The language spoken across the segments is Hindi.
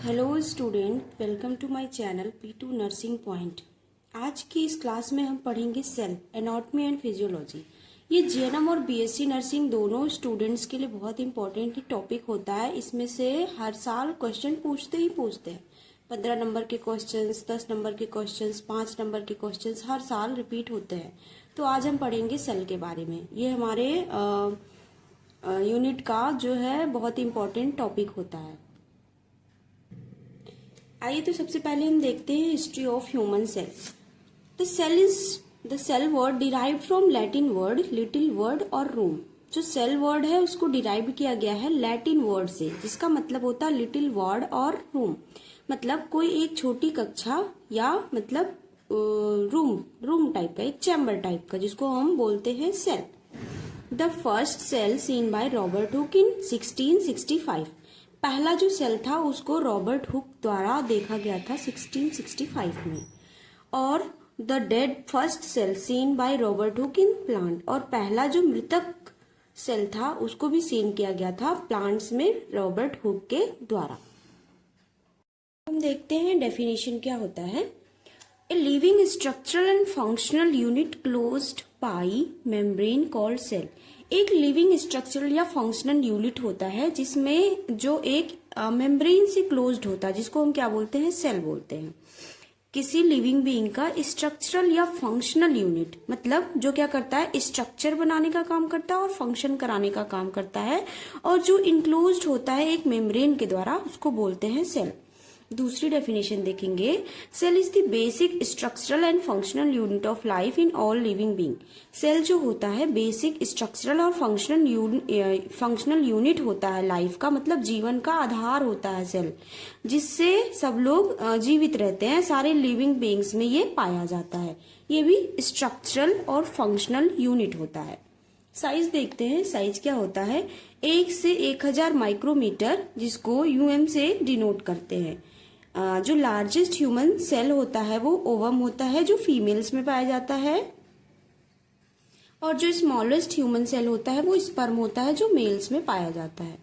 Hello student, welcome to my channel P2 nursing point. आज की इस क्लास में हम पढ़ेंगे सेल, एनाटॉमी एंड फिजियोलॉजी। ये जीएनएम और बीएससी नर्सिंग दोनों स्टूडेंट्स के लिए बहुत इंपॉर्टेंट टॉपिक होता है। इसमें से हर साल क्वेश्चन पूछते हैं। 15 नंबर के क्वेश्चंस, 10 नंबर के क्वेश्चंस, 5 नंबर के क्वेश्चंस हर साल रिपीट होते हैं। तो आज हम पढ़ेंगे सेल के बारे में। ये हमारे यूनिट का जो है बहुत इंपॉर्टेंट टॉपिक होता है। आइए तो सबसे पहले हम देखते हैं history of human cell. The cell word derived from Latin word little word और रूम। जो सेल वर्ड है उसको डिराइव किया गया है लैटिन वर्ड से, जिसका मतलब होता है लिटिल वर्ड और रूम, मतलब कोई एक छोटी कक्षा या मतलब रूम टाइप का, एक चैम्बर टाइप का, जिसको हम बोलते हैं cell. The first cell seen by Robert Hooke in 1665। पहला जो सेल था उसको रॉबर्ट हुक द्वारा देखा गया था 1665 में। और the dead first cell seen by Robert Hooke in plant. और पहला जो मृतक सेल था उसको भी सीन किया गया था प्लांट्स में रॉबर्ट हुक के द्वारा। हम देखते हैं डेफिनेशन क्या होता है। A living structural and functional unit closed by membrane called cell. एक लिविंग स्ट्रक्चरल या फंक्शनल यूनिट होता है जिसमें जो एक मेम्ब्रेन से क्लोज्ड होता है, जिसको हम क्या बोलते हैं, सेल बोलते हैं। किसी लिविंग बीइंग का स्ट्रक्चरल या फंक्शनल यूनिट मतलब जो क्या करता है, स्ट्रक्चर बनाने का काम करता है और फंक्शन कराने का काम करता है, और जो इंक्लोज्ड होता है एक मेम्ब्रेन के द्वारा, उसको बोलते हैं सेल। दूसरी डेफिनेशन देखेंगे। Cell is the basic structural and functional unit of life in all living being. Cell जो होता है बेसिक स्ट्रक्चरल और फंक्शनल यूनिट होता है लाइफ का, मतलब जीवन का आधार होता है सेल, जिससे सब लोग जीवित रहते हैं। सारे लिविंग बीइंग्स में ये पाया जाता है। ये भी स्ट्रक्चरल और फंक्शनल यूनिट होता है। साइज देखते हैं। साइज क्या होता है, 1 से 1000 माइक्रोमीटर, जिसको यूएम से डिनोट करते हैं। जो लार्जेस्ट ह्यूमन सेल होता है वो ओवम होता है, जो फीमेल्स में पाया जाता है। और जो स्मॉलेस्ट ह्यूमन सेल होता है वो स्पर्म होता है, जो मेल्स में पाया जाता है।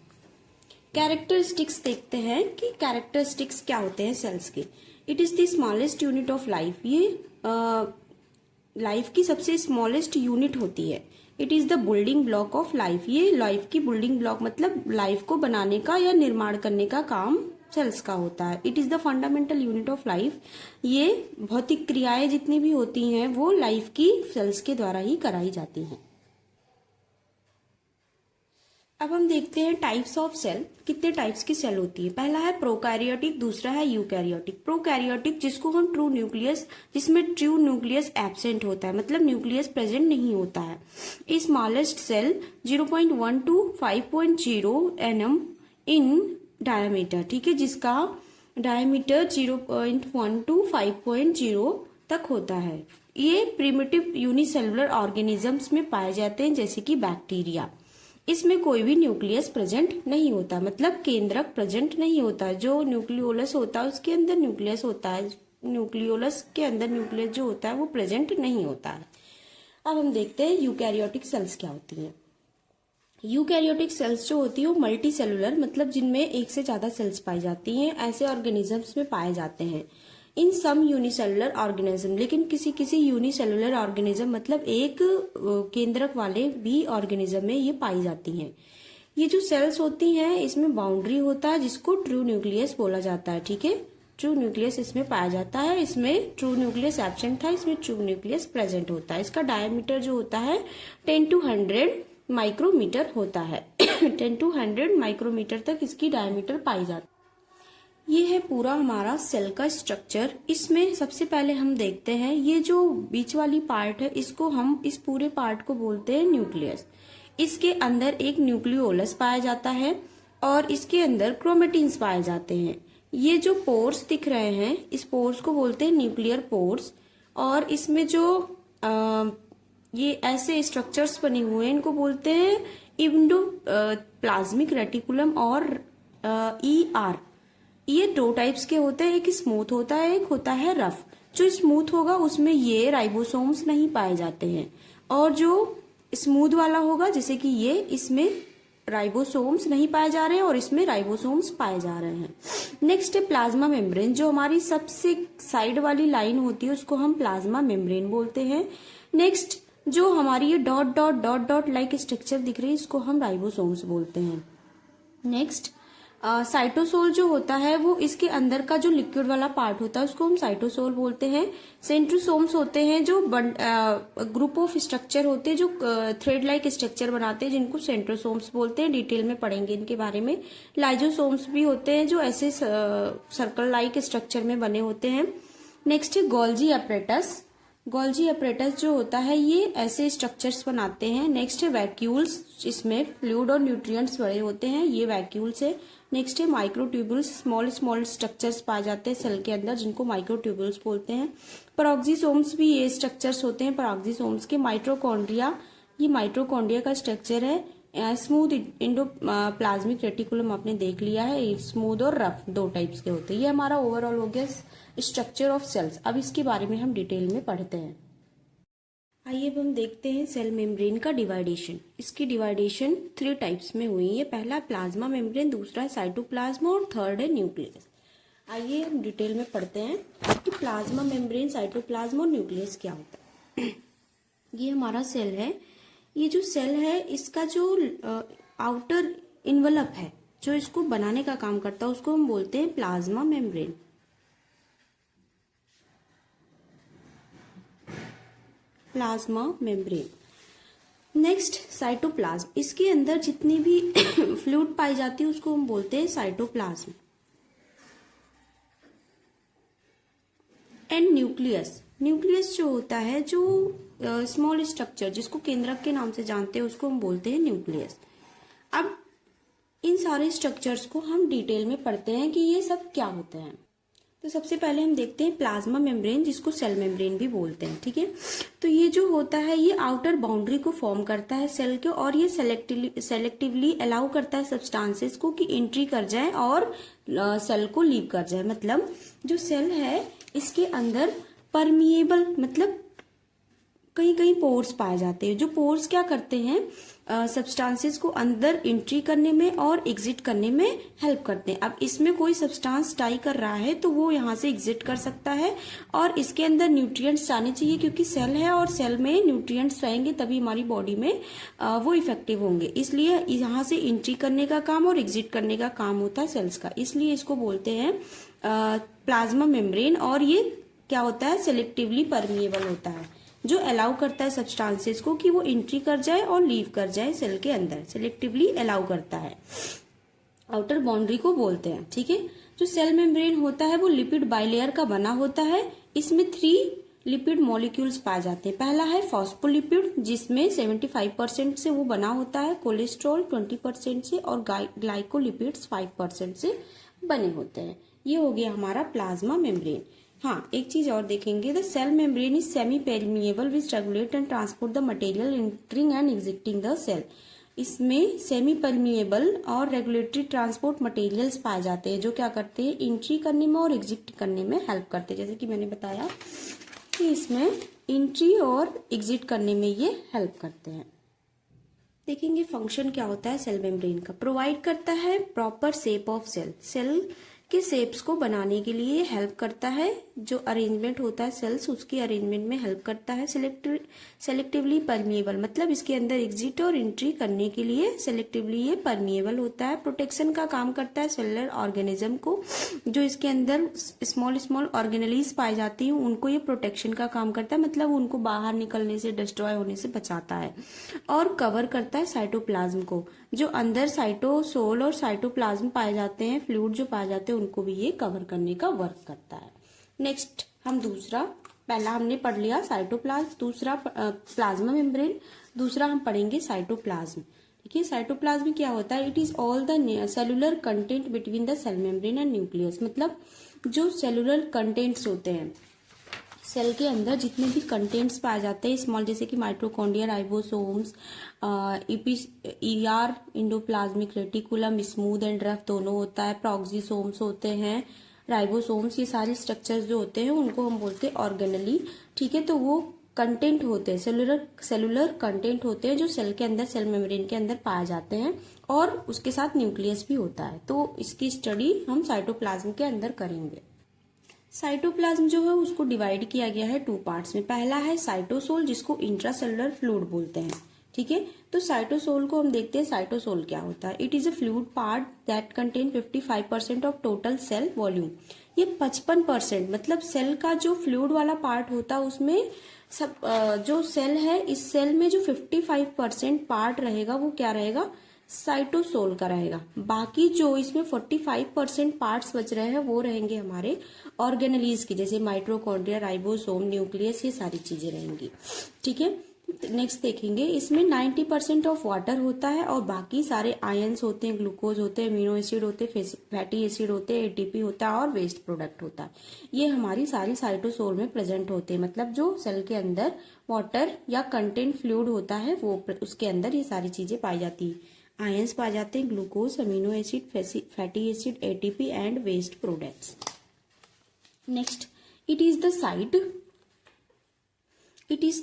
कैरेक्टरिस्टिक्स देखते हैं कि कैरेक्टरिस्टिक्स क्या होते हैं सेल्स के। It is the smallest unit of life. ये लाइफ की सबसे स्मॉलेस्ट यूनिट होती है। It is the building block of life. ये लाइफ की बिल्डिंग ब्लॉक मतलब लाइफ को बनाने का या निर्माण करने का काम सेल्स का होता है। It is the fundamental unit of life. ये भौतिक क्रियाएं जितनी भी होती हैं वो लाइफ की सेल्स के द्वारा ही कराई जाती हैं। अब हम देखते हैं टाइप्स ऑफ सेल। कितने टाइप्स की सेल होती है। पहला है प्रोकैरियोटिक, दूसरा है यूकैरियोटिक। प्रोकैरियोटिक जिसको हम ट्रू न्यूक्लियस, जिसमें ट्रू न्यूक्लियस एब्सेंट होता है, मतलब न्यूक्लियस प्रेजेंट नहीं होता है। Smallest cell 0.1 to 5.0 nm in diameter, ठीक है, जिसका डायमीटर 0.1 to 5.0 तक होता है। ये प्रिमिटिव यूनिसेलुलर ऑर्गेनिजम्स में पाए जाते हैं, जैसे कि बैक्टीरिया। इसमें कोई भी न्यूक्लियस प्रेजेंट नहीं होता, मतलब केंद्रक प्रेजेंट नहीं होता। जो न्यूक्लियोलस होता है उसके अंदर न्यूक्लियस होता है, न्यूक्लियोलस के अंदर न्यूक्लियस जो होता है वो प्रेजेंट नहीं होता है। अब हम देखते हैं यूकैरियोटिक सेल्स क्या होती हैं। यूकैरियोटिक सेल्स जो होती है वो मल्टी सेलुलर, मतलब जिनमें एक से ज्यादा सेल्स पाई जाती हैं, ऐसे ऑर्गेनिजम्स में पाए जाते हैं। इन सम यूनिसेलुलर ऑर्गेनिज्म, लेकिन किसी किसी यूनिसेलुलर ऑर्गेनिज्म मतलब एक केंद्रक वाले भी ऑर्गेनिज्म में ये पाई जाती हैं। ये जो सेल्स होती हैं इसमें बाउंड्री होता है, जिसको ट्रू न्यूक्लियस बोला जाता है, ठीक है। ट्रू न्यूक्लियस इसमें पाया जाता है। इसमें ट्रू न्यूक्लियस एब्सेंट था, इसमें ट्रू न्यूक्लियस प्रेजेंट होता है। इसका डायमीटर जो होता है 10 to 100 माइक्रोमीटर होता है। 10 to 100 माइक्रोमीटर तक इसकी डायमीटर पाई जाती है। ये है पूरा हमारा सेल का स्ट्रक्चर। इसमें सबसे पहले हम देखते हैं ये जो बीच वाली पार्ट है, इसको हम, इस पूरे पार्ट को बोलते हैं न्यूक्लियस। इसके अंदर एक न्यूक्लियोलस पाया जाता है और इसके अंदर क्रोमेटिन्स पाए जाते हैं। ये जो पोर्स दिख रहे हैं, इस पोर्स को बोलते हैं न्यूक्लियर पोर्स। और इसमें जो ये ऐसे स्ट्रक्चर्स बने हुए हैं इनको बोलते हैं इंडोप्लाज्मिक रेटिकुलम और ER। ये 2 टाइप्स के होते हैं, एक स्मूथ होता है, एक होता है रफ। जो स्मूथ होगा उसमें ये राइबोसोम्स नहीं पाए जाते हैं, और जो स्मूथ वाला होगा जैसे कि ये, इसमें राइबोसोम्स नहीं पाए जा रहे हैं और इसमें राइबोसोम्स पाए जा रहे हैं। नेक्स्ट है प्लाज्मा मेम्ब्रेन। जो हमारी सबसे साइड वाली लाइन होती है उसको हम प्लाज्मा मेम्ब्रेन बोलते हैं। नेक्स्ट जो हमारी ये dot dot dot dot like structure दिख रही है इसको हम राइबोसोम्स बोलते हैं। नेक्स्ट साइटोसोल जो होता है वो इसके अंदर का जो लिक्विड वाला पार्ट होता है उसको हम साइटोसोल बोलते हैं। सेंट्रोसोम्स होते हैं जो ग्रुप ऑफ स्ट्रक्चर होते हैं जो थ्रेड लाइक स्ट्रक्चर बनाते हैं जिनको सेंट्रोसोम्स बोलते हैं। डिटेल में पढ़ेंगे इनके बारे में। लाइजोसोम्स भी होते हैं जो ऐसे सर्कल लाइक स्ट्रक्चर में बने होते हैं। नेक्स्ट है गोल्जी अपरेटस। गोल्जी अपरेटस जो होता है ये ऐसे स्ट्रक्चर्स बनाते हैं। नेक्स्ट है वैक्यूल्स, इसमें फ्लूइड और न्यूट्रिएंट्स बड़े होते हैं, ये वैक्यूल्स है। नेक्स्ट है माइक्रोट्यूब्यूल्स, स्मॉल स्मॉल स्ट्रक्चर्स पाए जाते हैं सेल के अंदर जिनको माइक्रोट्यूब्यूल्स बोलते हैं। पेरोक्सिसोम्स भी ये स्ट्रक्चर्स होते हैं पेरोक्सिसोम्स के। माइटोकॉन्ड्रिया, ये माइटोकॉन्ड्रिया का स्ट्रक्चर है। स्मूथ इंडोप्लाज्मिक रेटिकुलम आपने देख लिया है, स्मूथ और रफ दो टाइप्स के होते हैं। ये हमारा ओवरऑल हो गया स्ट्रक्चर ऑफ सेल्स। अब इसके बारे में हम डिटेल में पढ़ते हैं। आइए अब हम देखते हैं सेल मेम्ब्रेन का डिवाइडेशन। इसकी डिवाइडेशन 3 टाइप्स में हुई है। पहला प्लाज्मा मेम्ब्रेन, दूसरा है साइटोप्लाज्मा और थर्ड है न्यूक्लियस। आइए हम डिटेल में पढ़ते हैं कि प्लाज्मा मेम्ब्रेन, साइटोप्लाज्मा और न्यूक्लियस क्या होता है। ये हमारा सेल है। ये जो सेल है इसका जो आउटर इन्वेलप है जो इसको बनाने का काम करता है उसको हम बोलते हैं plasma membrane. Plasma membrane. Next cytoplasm, इसके अंदर जितनी भी फ्लूइड पाई जाती है उसको हम बोलते हैं साइटोप्लाज्म। एंड न्यूक्लियस, न्यूक्लियस जो होता है जो स्मॉल स्ट्रक्चर जिसको केंद्रक के नाम से जानते हैं उसको हम बोलते हैं न्यूक्लियस। अब इन सारे स्ट्रक्चर्स को हम डिटेल में पढ़ते हैं कि ये सब क्या होते हैं। तो सबसे पहले हम देखते हैं प्लाज्मा मेम्ब्रेन जिसको सेल मेम्ब्रेन भी बोलते हैं, ठीक है। तो ये जो होता है ये आउटर बाउंड्री को फॉर्म करता है सेल के और ये सेलेक्टिवली अलाउ करता है सब्सटेंसेस को कि एंट्री कर जाए और सेल को लीव कर जाए। मतलब जो सेल है इसके अंदर परमिएबल मतलब कहीं कहीं पोर्स पाए जाते हैं। जो पोर्स क्या करते हैं सब्सटेंसेस को अंदर एंट्री करने में और एग्जिट करने में हेल्प करते हैं। अब इसमें कोई सब्सटेंस टाई कर रहा है तो वो यहाँ से एग्जिट कर सकता है और इसके अंदर न्यूट्रिएंट्स जाने चाहिए क्योंकि सेल है और सेल में न्यूट्रिएंट्स रहेंगे तभी हमारी बॉडी में वो इफेक्टिव होंगे। इसलिए यहाँ से एंट्री करने का काम और एग्जिट करने का काम होता है सेल्स का, इसलिए इसको बोलते हैं प्लाज्मा मेम्ब्रेन। और ये क्या होता है सेलेक्टिवली परमिएबल होता है जो अलाउ करता है सब्सटेंसेस को कि वो एंट्री कर जाए और लीव कर जाए सेल के अंदर, सेलेक्टिवली अलाउ करता है। आउटर बाउंड्री को बोलते हैं, ठीक है। जो सेल मेम्ब्रेन होता है वो लिपिड बाइलेयर का बना होता है। इसमें 3 लिपिड मॉलिक्यूल्स पाए जाते हैं। पहला है फॉस्फोलिपिड जिसमें 75% से वो बना होता है, कोलेस्ट्रॉल 20% से और ग्लाइकोलिपिड्स 5% से बने होते हैं। ये हो गया हमारा प्लाज्मा मेम्ब्रेन। हाँ, एक चीज और देखेंगे, the cell membrane is semi permeable which regulate and transport the material entering and exiting the cell. इसमें सेमी परमिएबल और रेगुलेटरी ट्रांसपोर्ट मटेरियल्स पाए जाते हैं जो क्या करते हैं एंट्री करने में और एग्जिट करने में हेल्प करते हैं। जैसे कि मैंने बताया कि इसमें एंट्री और एग्जिट करने में ये हेल्प करते हैं। देखेंगे फंक्शन क्या होता है सेल मेम्ब्रेन का। प्रोवाइड करता है proper shape of cell, cell के शेप्स को बनाने के लिए हेल्प करता है। जो अरेंजमेंट होता है सेल्स उसकी अरेंजमेंट में हेल्प करता है। सेलेक्टिवली परमिएबल मतलब इसके अंदर एग्जिट और एंट्री करने के लिए सेलेक्टिवली ये परमिएबल होता है। प्रोटेक्शन का काम करता है सेलुलर ऑर्गेनिज्म को, जो इसके अंदर स्मॉल स्मॉल ऑर्गेनेलीज पाई जाती हैं उनको ये प्रोटेक्शन का काम करता है, मतलब उनको बाहर निकलने से डिस्ट्रॉय होने से बचाता है। और कवर करता है साइटोप्लाज्म को, जो अंदर साइटोसोल और साइटोप्लाज्म पाए जाते हैं, फ्लूइड जो पाए जाते हैं उनको भी ये कवर करने का वर्क करता है। नेक्स्ट हम दूसरा, पहला हमने पढ़ लिया साइटोप्लाज्म, दूसरा प्लाज्मा मेम्ब्रेन, दूसरा हम पढ़ेंगे साइटोप्लाज्म। देखिए साइटोप्लाज्म में क्या होता है, it is all the cellular content between the cell membrane and nucleus. मतलब जो सेलुलर कंटेंट्स होते हैं सेल के अंदर जितने भी कंटेंट्स पाए जाते हैं स्मॉल, जैसे कि mitochondria, ribosomes, ER endoplasmic reticulum smooth and rough दोनों होता है, प्रोक्सिसोम्स होते हैं, राइबोसोम्स, ये सारे स्ट्रक्चर्स जो होते हैं उनको हम बोलते हैं ऑर्गेनेली, ठीक है। तो वो कंटेंट होते हैं, सेलुलर कंटेंट होते हैं जो सेल के अंदर, सेल मेम्ब्रेन के अंदर पाए जाते हैं, और उसके साथ न्यूक्लियस भी होता है। तो इसकी स्टडी हम साइटोप्लाज्म के अंदर करेंगे। साइटोप्लाज्म जो है उसको डिवाइड किया गया है 2 पार्ट्स में। पहला है साइटोसोल, जिसको इंट्रासेलुलर फ्लूइड बोलते हैं, ठीक है। तो साइटोसोल को हम देखते हैं, साइटोसोल क्या होता है। It is a fluid part that contain 55% of total sale volume. ये 55% मतलब सेल का जो फ्लूइड वाला पार्ट होता है उसमें सब जो सेल है, इस सेल में जो 55% पार्ट रहेगा वो क्या रहेगा, साइटोसोल का रहेगा। बाकी जो इसमें 45% पार्ट्स बच रहे हैं वो रहेंगे हमारे ऑर्गेनेलीज की, जैसे माइटोकॉन्ड्रिया, राइबोसोम, न्यूक्लियस, ये सारी चीजें रहेंगी, ठीक है। नेक्स्ट देखेंगे, इसमें 90% ऑफ वाटर होता है और बाकी सारे आयंस होते हैं, ग्लूकोज होते हैं, अमीनो एसिड होते हैं, फैटी एसिड होते हैं, एटीपी होता है और वेस्ट प्रोडक्ट होता है। ये हमारी सारी साइटोसोल में प्रेजेंट होते हैं, मतलब जो सेल के अंदर वाटर या कंटेंट फ्लूइड होता है वो उसके अंदर ये सारी चीजें पाई जाती है। आयंस पाए जाते हैं, glucose, amino acid, fatty acid, ATP and waste products. Next, it is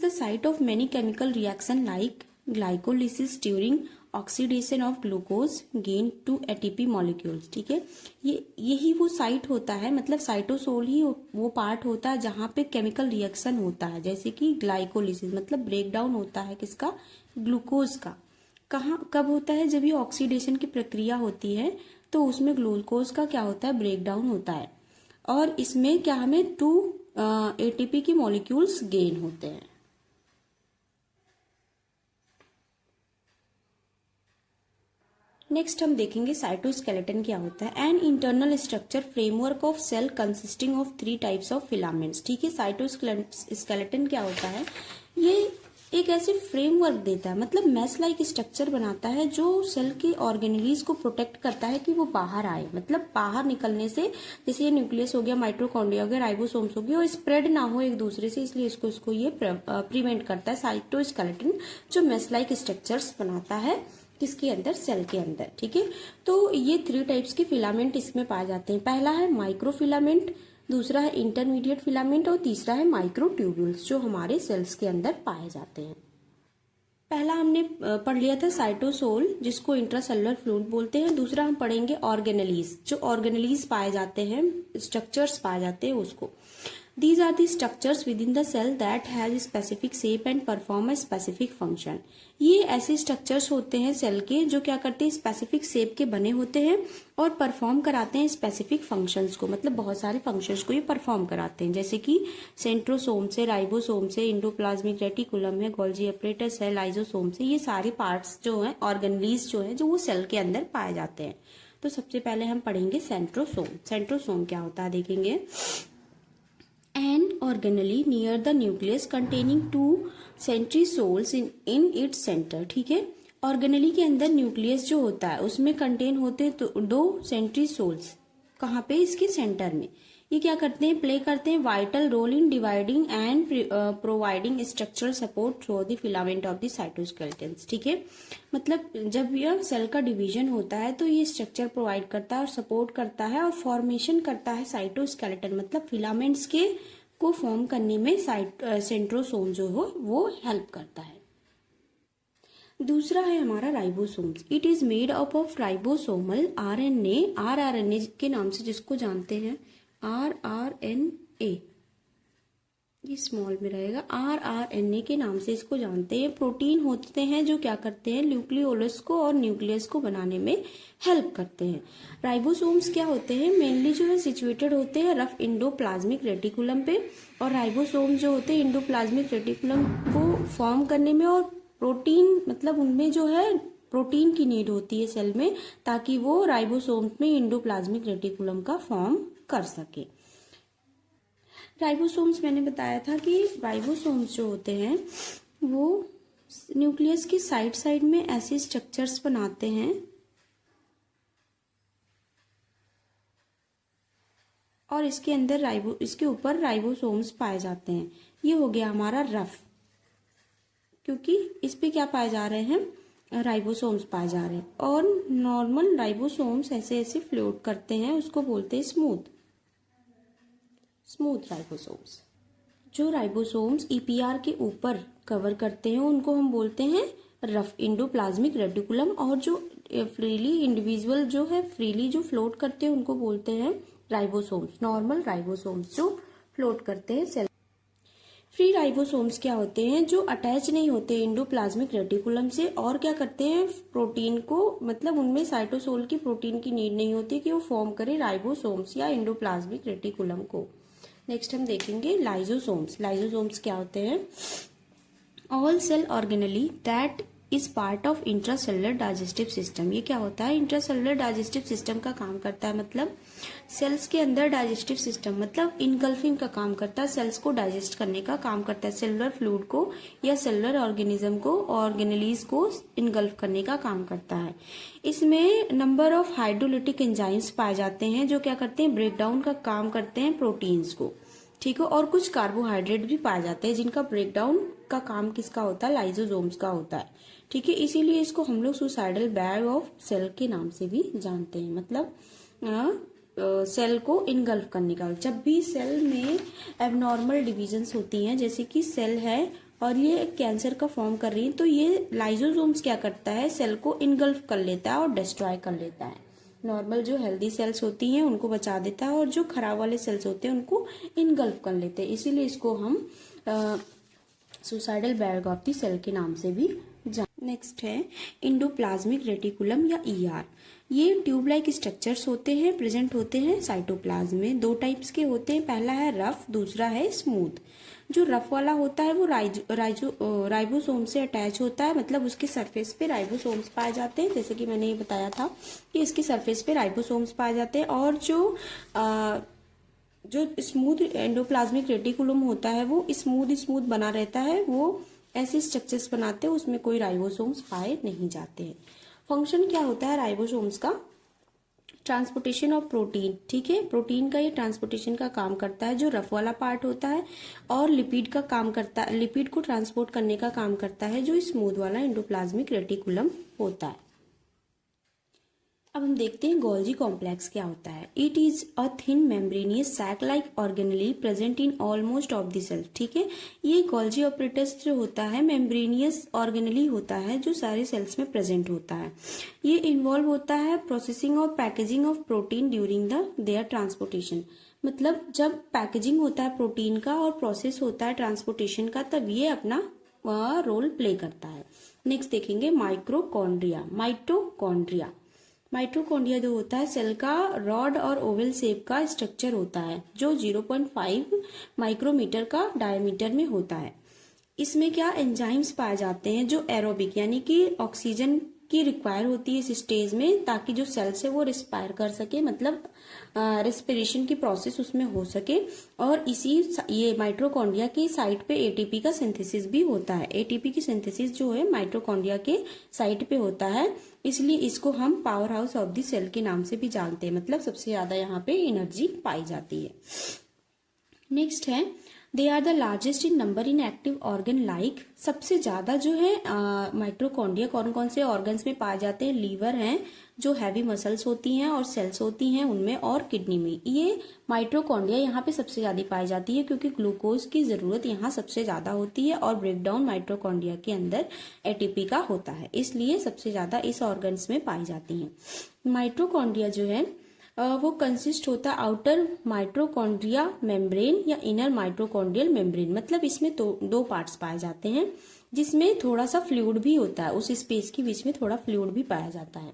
the site of many chemical reaction like glycolysis during oxidation of glucose gain to ATP molecules, ठीक है। यही वो साइट होता है, मतलब साइटोसोल ही वो पार्ट होता है जहां पे केमिकल रिएक्शन होता है, जैसे कि ग्लाइकोलिसिस मतलब ब्रेक डाउन होता है किसका, ग्लूकोज का। कब होता है, जब ये ऑक्सीडेशन की प्रक्रिया होती है तो उसमें ग्लूकोज का क्या होता है, ब्रेक डाउन होता है, और इसमें क्या हमें 2 एटीपी की मॉलिक्यूल्स गेन होते हैं। नेक्स्ट हम देखेंगे साइटोस्केलेटन क्या होता है। An internal structure framework of cell consisting of 3 types of filaments, ठीक है। साइटोस्केलेटन क्या होता है, ये एक ऐसे फ्रेमवर्क देता है, मतलब मैश लाइक स्ट्रक्चर बनाता है जो सेल के ऑर्गेनेलीज को प्रोटेक्ट करता है कि वो बाहर आए, मतलब बाहर निकलने से, जैसे ये न्यूक्लियस हो गया, माइटोकॉन्ड्रिया हो गया, राइबोसोम्स हो गया, और स्प्रेड ना हो एक दूसरे से, इसलिए इसको ये प्रिवेंट करता है। साइटोस्केलेटन जो मैश लाइक स्ट्रक्चर्स बनाता है किसके अंदर, सेल के अंदर, ठीक है। तो ये 3 टाइप्स के फिलामेंट इसमें पाए जाते हैं। पहला है माइक्रोफिलामेंट, दूसरा है इंटरमीडिएट फिलामेंट और तीसरा है माइक्रोट्यूब्यूल्स, जो हमारे सेल्स के अंदर पाए जाते हैं। पहला हमने पढ़ लिया था साइटोसोल, जिसको इंट्रासेलुलर फ्लूइड बोलते हैं। दूसरा हम पढ़ेंगे ऑर्गेनेलीज, जो ऑर्गेनेलीज पाए जाते हैं, स्ट्रक्चर्स पाए जाते हैं उसको। These are the structures within the cell that has a specific shape and perform a specific function. ये ऐसे स्ट्रक्चर्स होते हैं सेल के जो क्या करते हैं, स्पेसिफिक शेप के बने होते हैं और परफॉर्म कराते हैं स्पेसिफिक फंक्शंस को, मतलब बहुत सारे फंक्शंस को ये परफॉर्म कराते हैं, जैसे कि सेंट्रोसोम से, राइबोसोम से, इंडोप्लाज्मिक रेटिकुलम है, गोल्जी अपरेटस है, लाइजोसोम से, ये सारे पार्ट्स जो हैं, ऑर्गेनेलीज जो हैं, जो वो सेल के अंदर पाए जाते हैं। तो सबसे पहले हम पढ़ेंगे सेंट्रोसोम। सेंट्रोसोम क्या होता है देखेंगे। An organelle near the nucleus containing 2 centrioles in its center, ठीक है। ऑर्गेनेली के अंदर न्यूक्लियस जो होता है उसमें कंटेन होते हैं तो 2 सेंट्रीसोल्स, कहाँ पे, इसके सेंटर में। ये क्या करते हैं, प्ले करते हैं vital role in dividing and providing structural support through the filament of the cytoskeleton, ठीक है। मतलब जब यह सेल का डिवीजन होता है तो ये स्ट्रक्चर प्रोवाइड करता है और सपोर्ट करता है और फॉर्मेशन करता है साइटोस्केलेटन, मतलब फिलामेंट्स के को फॉर्म करने में सेंट्रोसोम जो हो वो हेल्प करता है। दूसरा है हमारा ribosomes. It is made up of ribosomal RNA, rRNA के नाम से जिसको जानते हैं, आरआरएनए, ये स्मॉल में रहेगा, आरआरएनए के नाम से इसको जानते हैं। प्रोटीन होते हैं जो क्या करते हैं, न्यूक्लियोलस को और न्यूक्लियस को बनाने में हेल्प करते हैं। राइबोसोम्स क्या होते हैं, मेनली जो है सिचुएटेड होते हैं रफ इंडोप्लाज्मिक रेटिकुलम पे, और राइबोसोम जो होते हैं इंडोप्लाज्मिक रेटिकुलम को फॉर्म करने में, और प्रोटीन मतलब उनमें जो है प्रोटीन की नीड होती है सेल में, ताकि वो राइबोसोम में इंडोप्लाज्मिक रेटिकुलम का फॉर्म कर सके। राइबोसोम्स मैंने बताया था कि राइबोसोम्स जो होते हैं वो न्यूक्लियस की साइड साइड में ऐसे स्ट्रक्चर्स बनाते हैं, और इसके अंदर इसके ऊपर राइबोसोम्स पाए जाते हैं। ये हो गया हमारा रफ, क्योंकि इस पे क्या पाए जा रहे हैं, राइबोसोम्स पाए जा रहे हैं। और नॉर्मल राइबोसोम्स ऐसे ऐसे फ्लोट करते हैं, उसको बोलते हैं स्मूथ राइबोसोम्स। जो राइबोसोम्स ईपीआर के ऊपर कवर करते हैं उनको हम बोलते हैं रफ एंडोप्लाज्मिक रेटिकुलम, और जो फ्रीली इंडिविजुअल जो है फ्रीली जो फ्लोट करते हैं उनको बोलते हैं राइबोसोम्स, नॉर्मल राइबोसोम्स जो फ्लोट करते हैं सेल। फ्री राइबोसोम्स क्या होते हैं? जो अटैच नहीं होते एंडोप्लाज्मिक रेटिकुलम से और क्या करते हैं प्रोटीन को, मतलब उनमें साइटोसोल की प्रोटीन की नीड नहीं होती कि वो फॉर्म करे राइबोसोम्स या एंडोप्लाज्मिक रेटिकुलम को। नेक्स्ट हम देखेंगे लाइजोसोम्स। लाइजोसोम्स क्या होते हैं? All cell organelle that is part of intracellular digestive system. ये क्या होता है? इंट्रासेलुलर डाइजेस्टिव सिस्टम का काम करता है, मतलब सेल्स के अंदर डाइजेस्टिव सिस्टम मतलब इनगल्फिंग का काम करता है, सेल्स को डाइजेस्ट करने का काम करता है, सेलुलर फ्लूइड को या सेलुलर ऑर्गेनिज्म को, ऑर्गेनेलीज को इनगल्फ करने का काम करता है। इसमें नंबर ऑफ हाइड्रोलिटिक एंजाइम्स पाए जाते हैं जो क्या करते हैं? ब्रेकडाउन का काम करते हैं प्रोटीन्स को, ठीक है। और कुछ कार्बोहाइड्रेट भी पाए जाते हैं जिनका ब्रेकडाउन का काम किसका होता है? लाइजोसोम्स का होता है, ठीक है। इसीलिए इसको हम लोग सुसाइडल बैग ऑफ सेल के नाम से भी जानते हैं, मतलब सेल को इनगल्फ करने का। जब भी सेल में एबनॉर्मल डिविजन्स होती हैं, जैसे कि सेल है और ये कैंसर का फॉर्म कर रही है, तो ये लाइजोसोम्स क्या करता है? सेल को इनगल्फ कर लेता है और डिस्ट्रॉय कर लेता है। नॉर्मल जो हेल्दी सेल्स होती हैं उनको बचा देता है और जो खराब वाले सेल्स होते हैं उनको इनगल्फ कर लेते हैं। इसीलिए इसको हम suicidal bag of the cell के नाम से भी नेक्स्ट है एंडोप्लाज्मिक रेटिकुलम या ईआर। ये ट्यूब लाइक स्ट्रक्चर्स होते हैं, प्रेजेंट होते हैं साइटोप्लाज्म में। दो टाइप्स के होते हैं, पहला है रफ, दूसरा है स्मूथ। जो रफ वाला होता है वो राइबोसोम से अटैच होता है, मतलब उसके सरफेस पे राइबोसोम्स पाए जाते हैं, जैसे कि मैंने ये बताया था कि इसके सरफेस पे राइबोसोम्स पाए जाते हैं। और जो स्मूथ एंडोप्लाज्मिक रेटिकुलम होता है वो स्मूथ बना रहता है, वो ऐसे स्ट्रक्चर्स बनाते हैं उसमें कोई राइबोसोम्स पाए नहीं जाते हैं। फंक्शन क्या होता है राइबोसोम्स का? ट्रांसपोर्टेशन ऑफ प्रोटीन, ठीक है। प्रोटीन का ये ट्रांसपोर्टेशन का काम करता है जो रफ वाला पार्ट होता है, और लिपिड का काम करता है, लिपिड को ट्रांसपोर्ट करने का काम करता है जो स्मूथ वाला एंडोप्लाज्मिक रेटिकुलम होता है। अब हम देखते हैं गोल्जी कॉम्प्लेक्स क्या होता है। It is a thin membranous sac like organelle present in almost of the cell, ठीक है। ये गोल्जी ऑपरेटस जो होता है मेम्ब्रेनियस ऑर्गेनेली होता है जो सारे सेल्स में प्रेजेंट होता है। ये इन्वॉल्व होता है प्रोसेसिंग और packaging of protein during their transportation, मतलब जब पैकेजिंग होता है प्रोटीन का और प्रोसेस होता है ट्रांसपोर्टेशन का, तब ये अपना रोल प्ले करता है। नेक्स्ट देखेंगे माइक्रोकॉन्ड्रिया। माइटोकॉन्ड्रिया जो होता है सेल का रॉड और ओवल शेप का स्ट्रक्चर होता है जो 0.5 माइक्रोमीटर का डायमीटर में होता है। इसमें क्या एंजाइम्स पाए जाते हैं जो एरोबिक यानी कि ऑक्सीजन की रिक्वायर होती है इस स्टेज में, ताकि जो सेल्स है वो रिस्पायर कर सके, मतलब रेस्पिरेशन की प्रोसेस उसमें हो सके। और ये माइटोकॉन्ड्रिया की साइट पे एटीपी का सिंथेसिस भी होता है। एटीपी की सिंथेसिस जो है माइटोकॉन्ड्रिया के साइट पे होता है, इसलिए इसको हम power house of the cell के नाम से भी जानते हैं, मतलब सबसे ज्यादा यहाँ पे एनर्जी पाई जाती है। नेक्स्ट है they are the largest in number in active organ like. सबसे ज्यादा जो है माइटोकॉन्ड्रिया कौन कौन से ऑर्गन्स में पाए जाते हैं? लीवर हैं, जो हैवी मसल्स होती हैं और सेल्स होती हैं उनमें, और किडनी में। ये माइटोकॉन्ड्रिया यहाँ पे सबसे ज्यादा पाई जाती है क्योंकि ग्लूकोज की जरूरत यहाँ सबसे ज्यादा होती है और ब्रेकडाउन माइटोकॉन्ड्रिया के अंदर एटीपी का होता है, इसलिए सबसे ज्यादा इस ऑर्गन्स में पाई जाती है। माइटोकॉन्ड्रिया जो है वो कंसिस्ट होता है आउटर माइटोकॉन्ड्रिया मेम्ब्रेन या इनर माइटोकॉन्ड्रियल मेम्ब्रेन, मतलब इसमें दो पार्ट्स पाए जाते हैं जिसमें थोड़ा सा फ्लूइड भी होता है, उस स्पेस के बीच में थोड़ा फ्लूइड भी पाया जाता है।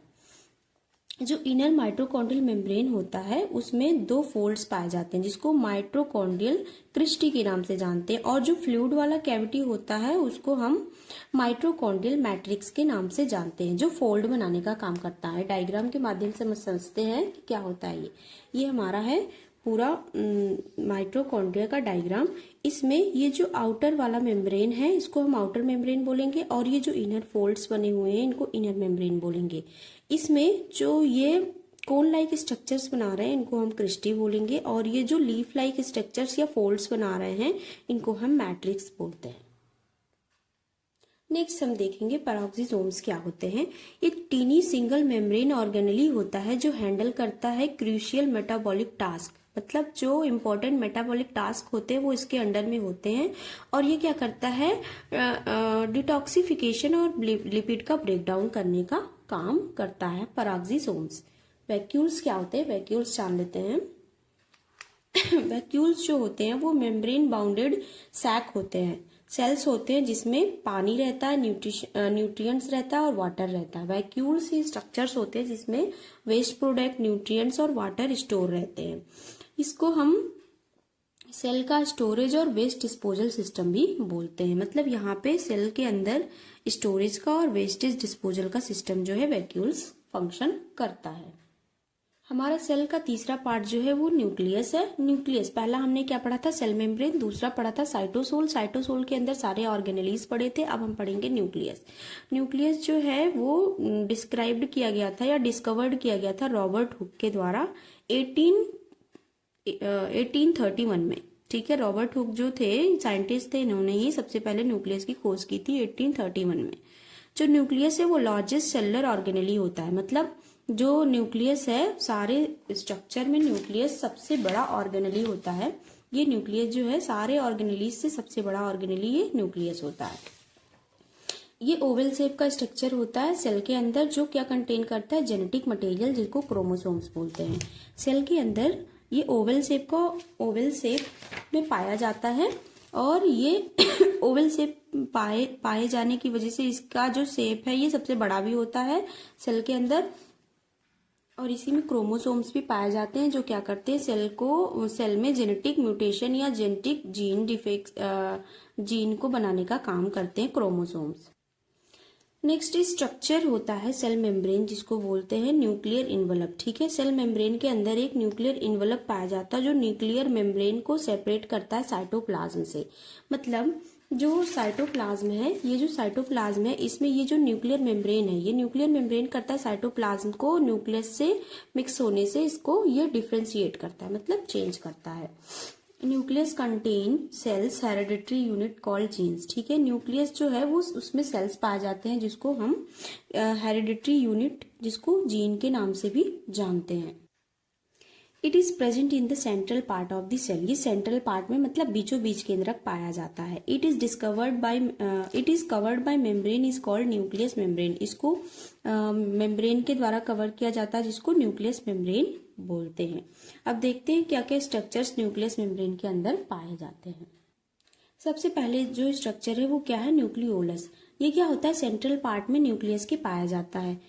जो इनर माइटोकॉन्ड्रियल मेम्ब्रेन होता है उसमें 2 फोल्ड्स पाए जाते हैं जिसको माइटोकॉन्ड्रियल क्रिस्टी के नाम से जानते हैं, और जो फ्लूइड वाला कैविटी होता है उसको हम माइटोकॉन्ड्रियल मैट्रिक्स के नाम से जानते हैं, जो फोल्ड बनाने का काम करता है। डायग्राम के माध्यम से हम समझते हैं कि क्या होता है। ये हमारा है पूरा माइटोकॉन्ड्रिया का डायग्राम। इसमें ये जो आउटर वाला मेम्ब्रेन है इसको हम आउटर मेम्ब्रेन बोलेंगे, और ये जो इनर फोल्ड्स बने हुए हैं इनको इनर मेम्ब्रेन बोलेंगे। इसमें जो ये कोन लाइक स्ट्रक्चर्स बना रहे हैं इनको हम क्रिस्टी बोलेंगे, और ये जो लीफ लाइक स्ट्रक्चर्स या फोल्ड्स बना रहे हैं इनको हम मैट्रिक्स बोलते हैं। नेक्स्ट हम देखेंगे पैरोक्सिसोम्स क्या होते हैं। एक टीनी सिंगल मेम्ब्रेन ऑर्गेनेली होता है जो हैंडल करता है क्रूशियल मेटाबॉलिक टास्क, मतलब जो इम्पोर्टेंट मेटाबॉलिक टास्क होते हैं वो इसके अंडर में होते हैं। और ये क्या करता है, डिटॉक्सिफिकेशन और लिपिड का ब्रेकडाउन करने का काम करता है। पराक्सीसोम्स। वैक्यूल्स क्या होते हैं, वैक्यूल्स जान लेते हैं। वैक्यूल्स जो होते हैं वो मेम्ब्रेन बाउंडेड सैक होते हैं, सेल्स होते हैं जिसमें पानी रहता है, न्यूट्रिएंट्स रहता है और वाटर रहता है। वैक्यूल्स ही स्ट्रक्चर्स होते हैं जिसमें वेस्ट प्रोडक्ट, न्यूट्रिएंट्स और वाटर स्टोर रहते हैं। इसको हम सेल का स्टोरेज और वेस्ट डिस्पोजल सिस्टम भी बोलते हैं। मतलब यहाँ पे सेल के अंदर स्टोरेज का और वेस्टेज डिस्पोजल का सिस्टम जो है वैक्यूल्स फंक्शन करता है। हमारा सेल का तीसरा पार्ट जो है वो न्यूक्लियस है। न्यूक्लियस, पहला हमने क्या पढ़ा था, सेल मेम्ब्रेन, दूसरा पढ़ा था साइटोसोल। साइटोसोल के अंदर सारे ऑर्गेनेलीज पढ़े थे। अब हम पढ़ेंगे न्यूक्लियस। न्यूक्लियस जो है वो डिस्क्राइब्ड किया गया था या डिस्कवर्ड किया गया था रॉबर्ट हुक के द्वारा 1831 में। ठीक है, रॉबर्ट हुक जो थे साइंटिस्ट थे, इन्होंने ही सबसे पहले न्यूक्लियस की खोज की थी 1831 में। जो न्यूक्लियस है वो लार्जेस्ट सेलुलर ऑर्गेनेली होता है। मतलब जो न्यूक्लियस है, सारे स्ट्रक्चर में न्यूक्लियस सबसे बड़ा ऑर्गेनेली होता है। ये न्यूक्लियस जो है सारे ऑर्गेनेलीज से सबसे बड़ा ऑर्गेनेली ये न्यूक्लियस होता है। ये ओवल शेप का स्ट्रक्चर होता है सेल के अंदर, जो क्या कंटेन करता है, जेनेटिक मटेरियल, जिसको क्रोमोसोम्स बोलते हैं। सेल के अंदर ये ओवल शेप में पाया जाता है और ये ओवल शेप पाए जाने की वजह से इसका जो शेप है ये सबसे बड़ा भी होता है सेल के अंदर। और इसी में क्रोमोसोम्स भी पाए जाते हैं जो क्या करते हैं, सेल में जेनेटिक म्यूटेशन या जेनेटिक जीन को बनाने का काम करते हैं क्रोमोसोम्स। नेक्स्ट स्ट्रक्चर होता है सेल मेम्ब्रेन, जिसको बोलते हैं न्यूक्लियर इन्वलप। ठीक है, सेल मेम्ब्रेन के अंदर एक न्यूक्लियर इन्वलप पाया जाता है जो न्यूक्लियर मेम्ब्रेन को सेपरेट करता है साइटोप्लाज्म से। मतलब जो साइटोप्लाज्म है, ये जो साइटोप्लाज्म है इसमें ये जो न्यूक्लियर मेम्ब्रेन है, ये न्यूक्लियर मेम्ब्रेन करता है साइटोप्लाज्म को न्यूक्लियस से मिक्स होने से इसको ये डिफ्रेंशिएट करता है, मतलब चेंज करता है। Nucleus contain cells hereditary unit called genes. ठीक है, न्यूक्लियस जो है वो उसमें सेल्स पाए जाते हैं जिसको हम हेरिडिटरी यूनिट, जिसको जीन के नाम से भी जानते हैं। It is present in the central part of the cell. ये सेंट्रल पार्ट में मतलब बीचों बीच के अंदर पाया जाता है। It is covered by membrane is called nucleus membrane. इसको मेम्ब्रेन के द्वारा कवर किया जाता है जिसको न्यूक्लियस मेम्ब्रेन बोलते हैं। अब देखते हैं क्या क्या स्ट्रक्चर्स न्यूक्लियस मेम्ब्रेन के अंदर पाए जाते हैं। सबसे पहले जो स्ट्रक्चर है वो क्या है, न्यूक्लियोलस। ये क्या होता है, सेंट्रल पार्ट में न्यूक्लियस के पाया जाता है।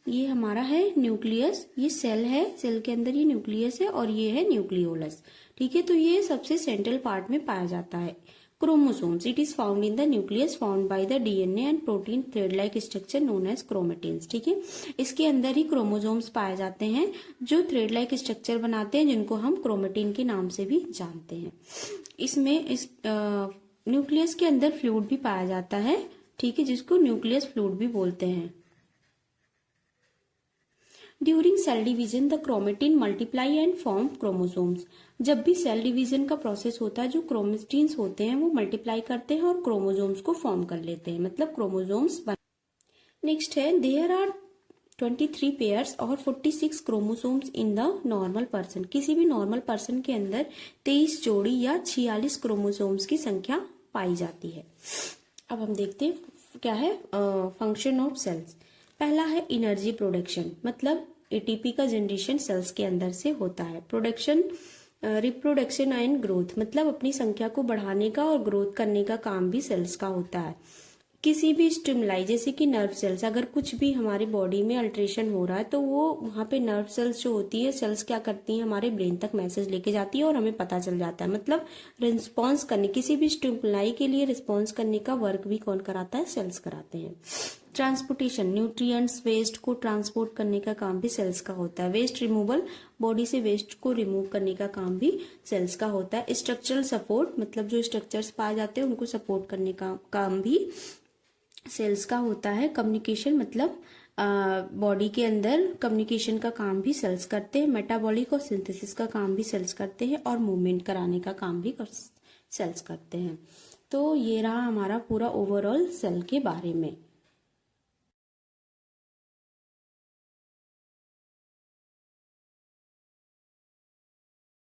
ये हमारा है न्यूक्लियस, ये सेल है, सेल के अंदर ये न्यूक्लियस है और ये है न्यूक्लियोलस। ठीक है, तो ये सबसे सेंट्रल पार्ट में पाया जाता है। Chromosomes, it is found in the nucleus found by the DNA and protein thread like structure known as chromatins. ठीक है, इसके अंदर ही क्रोमोसोम्स पाए जाते हैं जो थ्रेड लाइक स्ट्रक्चर बनाते हैं, जिनको हम क्रोमेटिन के नाम से भी जानते हैं। इसमें न्यूक्लियस के अंदर फ्लूइड भी पाया जाता है। ठीक है, जिसको न्यूक्लियस फ्लूइड भी बोलते हैं। During cell division the chromatin multiply and form chromosomes. जब भी सेल डिवीजन का प्रोसेस होता है, जो क्रोमेटिन्स होते हैं वो मल्टीप्लाई करते हैं और क्रोमोसोम्स को फॉर्म कर लेते हैं, मतलब क्रोमोसोम्स बन। नेक्स्ट है, देयर आर 23 पेयर्स और 46 chromosomes in the normal person. किसी भी नॉर्मल पर्सन के अंदर 23 जोड़ी या 46 क्रोमोसोम्स की संख्या पाई जाती है। अब हम देखते हैं क्या है फंक्शन ऑफ सेल्स। पहला है एनर्जी प्रोडक्शन, मतलब एटीपी का जनरेशन सेल्स के अंदर से होता है। प्रोडक्शन, रिप्रोडक्शन एंड ग्रोथ, मतलब अपनी संख्या को बढ़ाने का और ग्रोथ करने का काम भी सेल्स का होता है। किसी भी स्टिमुलाई, जैसे कि नर्व सेल्स, अगर कुछ भी हमारी बॉडी में अल्ट्रेशन हो रहा है तो वो वहाँ पे नर्व सेल्स जो होती है, सेल्स क्या करती हैं, हमारे ब्रेन तक मैसेज लेके जाती है और हमें पता चल जाता है। मतलब रिस्पॉन्स करने, किसी भी स्टिमुलाई के लिए रिस्पॉन्स करने का वर्क भी कौन कराता है, सेल्स कराते हैं। ट्रांसपोर्टेशन, न्यूट्रिएंट्स, वेस्ट को ट्रांसपोर्ट करने का काम भी सेल्स का होता है। वेस्ट रिमूवल, बॉडी से वेस्ट को रिमूव करने का काम भी सेल्स का होता है। स्ट्रक्चरल सपोर्ट, मतलब जो स्ट्रक्चर्स पाए जाते हैं उनको सपोर्ट करने का काम भी सेल्स का होता है। कम्युनिकेशन, मतलब बॉडी के अंदर कम्युनिकेशन का काम भी सेल्स करते हैं। मेटाबॉलिक और सिंथेसिस का काम भी सेल्स करते हैं और मूवमेंट कराने का काम भी सेल्स करते हैं। तो ये रहा हमारा पूरा ओवरऑल सेल के बारे में।